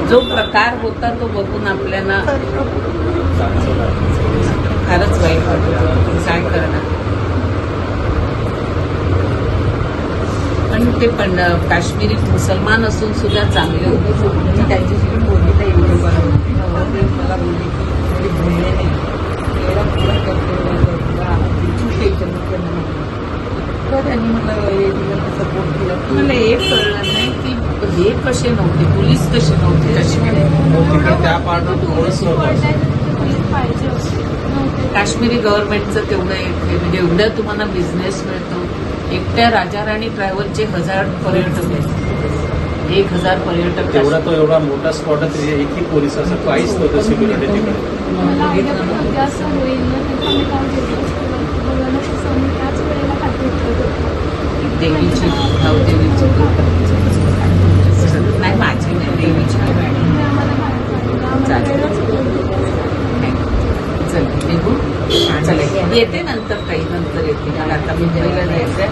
जो प्रकार होता तो बघून आपल्याला फारच वाईट वाटतं. काय करणार. पण ते पण काश्मीरी मुसलमान असून सुद्धा चांगले होते. मी त्यांच्याशी पण बोलली तर एवढे मला बोलली की बोलले नाही एवढा पूर्ण तर त्यांनी मला सपोर्ट केला. मला हे कळलं नाही की हे कसे नव्हते, पोलीस कसे नव्हते काश्मीर. त्या पार्टात काश्मीरी गव्हर्नमेंटचं तेवढं म्हणजे एवढं तुम्हाला बिझनेस मिळतो. एकट्या राजाराणी ट्रॅव्हलचे 1000 पर्यटक आहेत. 1000 पर्यटक. तेवढा तो एवढा मोठा स्पॉट आहे, एकही पोलीस असं काहीच नव्हतं सिक्युरिटी तिकडे. देवीची भावदेवीची नाही, माझी नाही, देवीची चालेल. चल निघू. चला येते नंतर, काही नंतर येते. आता मुंबईला जायचंय.